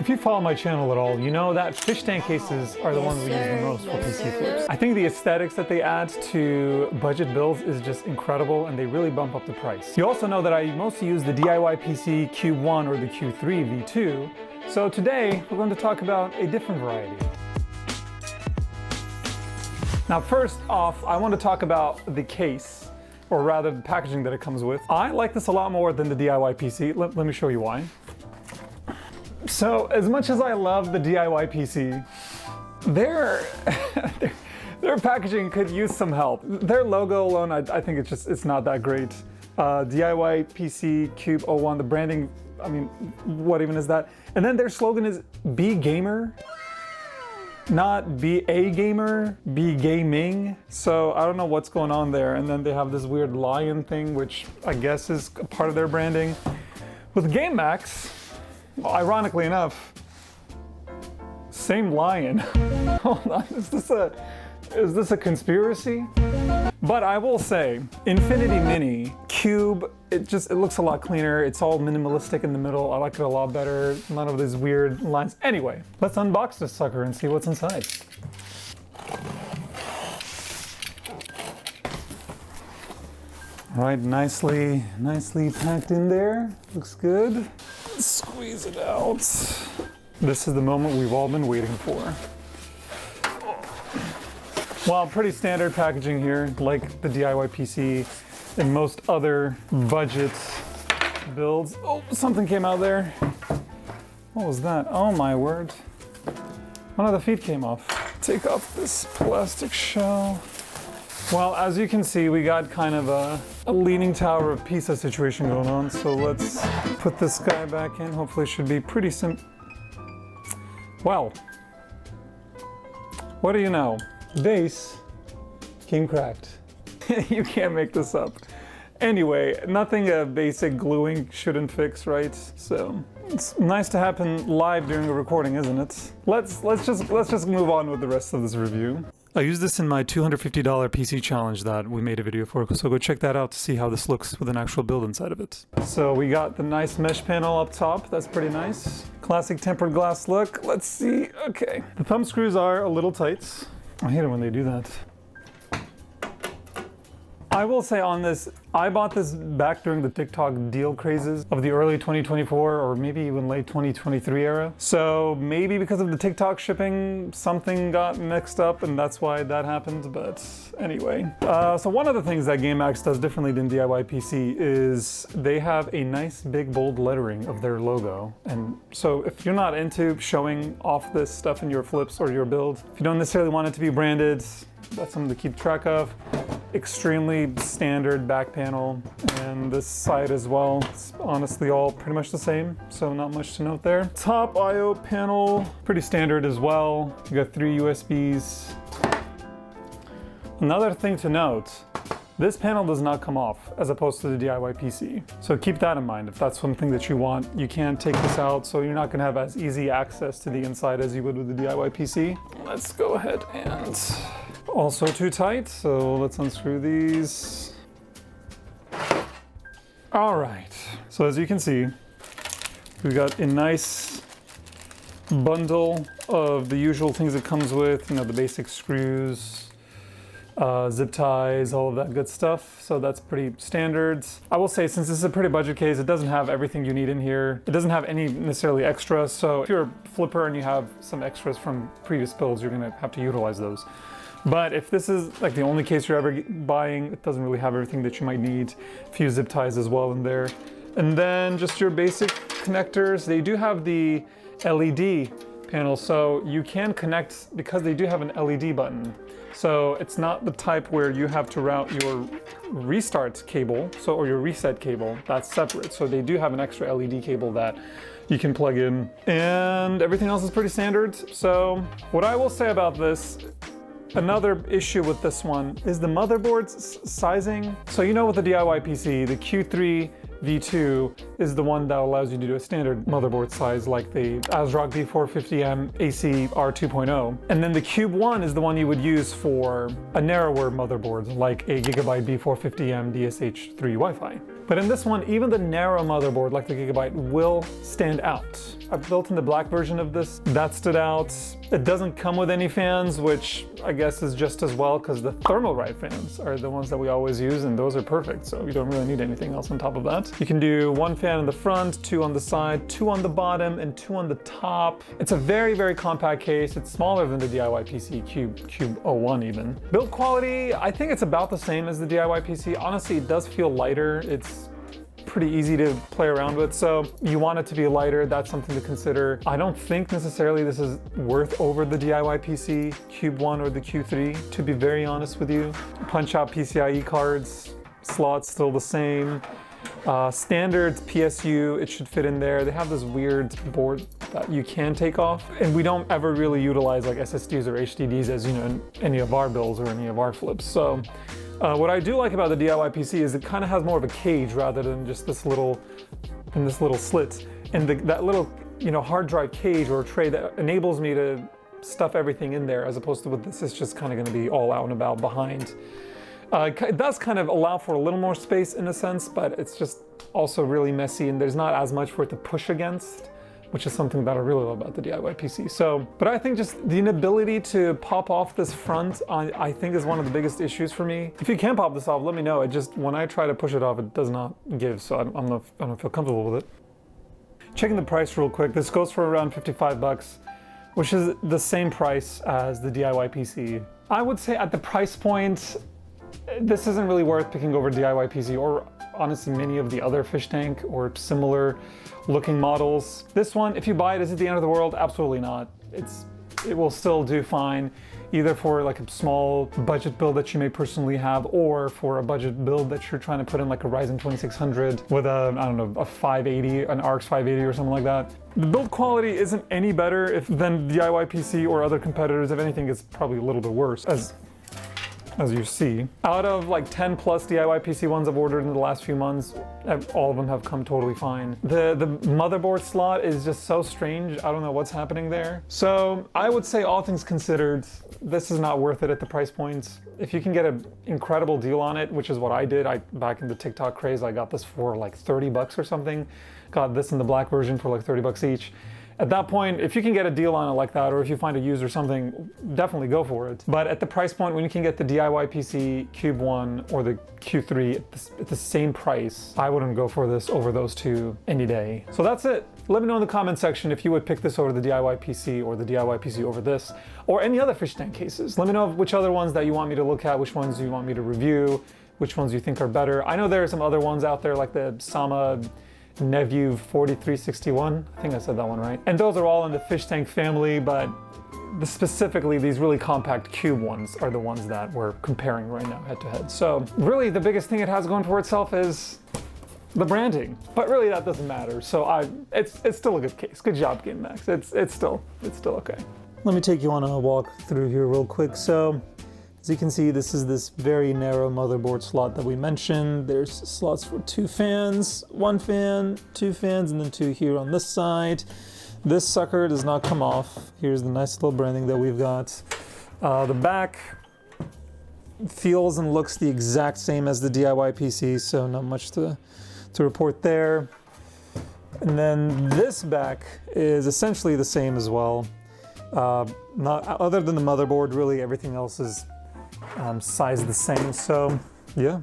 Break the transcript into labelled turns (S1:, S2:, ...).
S1: If you follow my channel at all, you know that fish tank cases are the ones we use the most for PC flips. I think the aesthetics that they add to budget builds is just incredible, and they really bump up the price. You also know that I mostly use the DIYPC Cube 1 or the Cube 3 V2, so today we're going to talk about a different variety. Now first off, I want to talk about the case, or rather the packaging that it comes with. I like this a lot more than the DIYPC. Let me show you why. So as much as I love the DIYPC, their packaging could use some help. Their logo alone, I think it's not that great. DIYPC Cube 01, the branding, I mean, what even is that? And then their slogan is Be Gamer, not Be a Gamer, Be Gaming. So I don't know what's going on there. And then they have this weird lion thing, which I guess is a part of their branding. With Gamemax, ironically enough, same lion. Hold on, is this a conspiracy? But I will say, Infinity Mini Cube, it looks a lot cleaner. It's all minimalistic in the middle. I like it a lot better. None of these weird lines. Anyway, let's unbox this sucker and see what's inside. All right, nicely packed in there. Looks good. Squeeze it out. This is the moment we've all been waiting for. Well, pretty standard packaging here, like the DIYPC and most other budget builds. Oh, something came out there. What was that? Oh my word. One of the feet came off. Take off this plastic shell. Well, as you can see, we got kind of a leaning tower of Pisa situation going on. So let's put this guy back in. Hopefully it should be pretty simple. Well, what do you know? Base came cracked. You can't make this up. Anyway, nothing a basic gluing shouldn't fix, right? So it's nice to happen live during a recording, isn't it? Let's just move on with the rest of this review. I used this in my $250 PC challenge that we made a video for, so go check that out to see how this looks with an actual build inside of it. So we got the nice mesh panel up top. That's pretty nice. Classic tempered glass look. Let's see. Okay. The thumb screws are a little tight. I hate it when they do that. I will say on this, I bought this back during the TikTok deal crazes of the early 2024 or maybe even late 2023 era. So maybe because of the TikTok shipping, something got mixed up and that's why that happened. But anyway, so one of the things that Gamemax does differently than DIYPC is they have a nice big bold lettering of their logo. And so if you're not into showing off this stuff in your flips or your build, if you don't necessarily want it to be branded, that's something to keep track of. Extremely standard back panel, and this side as well. It's honestly all pretty much the same, so not much to note there. Top I/O panel, pretty standard as well. You got 3 USBs. Another thing to note, this panel does not come off as opposed to the DIYPC. So keep that in mind if that's one thing that you want. You can't take this out, so you're not gonna have as easy access to the inside as you would with the DIYPC. Let's go ahead and also too tight, so let's unscrew these. All right, so as you can see, we've got a nice bundle of the usual things it comes with, you know, the basic screws, zip ties, all of that good stuff. So that's pretty standard. I will say, since this is a pretty budget case, it doesn't have everything you need in here. It doesn't have any necessarily extras. So if you're a flipper and you have some extras from previous builds, you're gonna have to utilize those. But if this is like the only case you're ever buying, it doesn't really have everything that you might need. A few zip ties as well in there. And then just your basic connectors. They do have the LED panel, so you can connect because they do have an LED button. So it's not the type where you have to route your restart cable, or your reset cable. That's separate. So they do have an extra LED cable that you can plug in. And everything else is pretty standard. So what I will say about this, another issue with this one is the motherboard sizing. So you know with the DIYPC, the Q3 V2 is the one that allows you to do a standard motherboard size like the ASRock B450M AC R2.0. And then the Cube 1 is the one you would use for a narrower motherboard like a Gigabyte B450M DSH3 Wi-Fi. But in this one, even the narrow motherboard like the Gigabyte will stand out. I've built in the black version of this. That stood out. It doesn't come with any fans, which I guess is just as well because the thermal ride fans are the ones that we always use, and those are perfect, so you don't really need anything else on top of that. You can do 1 fan in the front, 2 on the side, 2 on the bottom, and 2 on the top. It's a very, very compact case. It's smaller than the DIYPC Cube 01 even. Build quality, I think it's about the same as the DIYPC. Honestly, it does feel lighter. It's pretty easy to play around with, so you want it to be lighter. That's something to consider. I don't think necessarily this is worth over the DIYPC Cube 1 or the Q3, to be very honest with you. Punch out PCIe cards, slots still the same. Standard PSU, it should fit in there. They have this weird board that you can take off, and we don't ever really utilize like SSDs or HDDs as you know in any of our builds or any of our flips. So what I do like about the DIYPC is it kind of has more of a cage rather than just this little slit. And that little, you know, hard drive cage or tray that enables me to stuff everything in there, as opposed to with this, it's just kind of going to be all out and about behind. It does kind of allow for a little more space in a sense, but it's just also really messy and there's not as much for it to push against, which is something that I really love about the DIYPC. So, but I think just the inability to pop off this front, I think is one of the biggest issues for me. If you can pop this off, let me know. It just, when I try to push it off, it does not give, so I don't feel comfortable with it. Checking the price real quick, this goes for around 55 bucks, which is the same price as the DIYPC. I would say at the price point, this isn't really worth picking over DIYPC or honestly many of the other fish tank or similar looking models. This one, if you buy it, is it the end of the world? Absolutely not. It will still do fine, either for like a small budget build that you may personally have, or for a budget build that you're trying to put in like a Ryzen 2600 with a, I don't know, a 580, an RX 580 or something like that. The build quality isn't any better than DIYPC or other competitors. If anything, it's probably a little bit worse, as you see. Out of like 10 plus DIYPC ones I've ordered in the last few months, all of them have come totally fine. The motherboard slot is just so strange. I don't know what's happening there. So I would say, all things considered, this is not worth it at the price points. If you can get an incredible deal on it, which is what I did, back in the TikTok craze, I got this for like 30 bucks or something. Got this in the black version for like 30 bucks each. At that point, if you can get a deal on it like that, or if you find a used or something, definitely go for it. But at the price point, when you can get the DIYPC Cube 1 or the Q3 at the same price, I wouldn't go for this over those two any day. So that's it. Let me know in the comment section if you would pick this over the DIYPC or the DIYPC over this, or any other fish tank cases. Let me know which other ones that you want me to look at, which ones you want me to review, which ones you think are better. I know there are some other ones out there like the Sama Nevu 4361, I think I said that one right. And those are all in the fish tank family, but specifically these really compact cube ones are the ones that we're comparing right now head to head. So really the biggest thing it has going for itself is the branding, but really that doesn't matter. So it's still a good case. Good job, Gamemax. It's still okay. Let me take you on a walk through here real quick. So as you can see, this is this very narrow motherboard slot that we mentioned. There's slots for 2 fans, 1 fan, 2 fans, and then 2 here on this side. This sucker does not come off. Here's the nice little branding that we've got. The back feels and looks the exact same as the DIYPC, so not much to report there. And then this back is essentially the same as well. Not other than the motherboard, really everything else is sized the same. So yeah.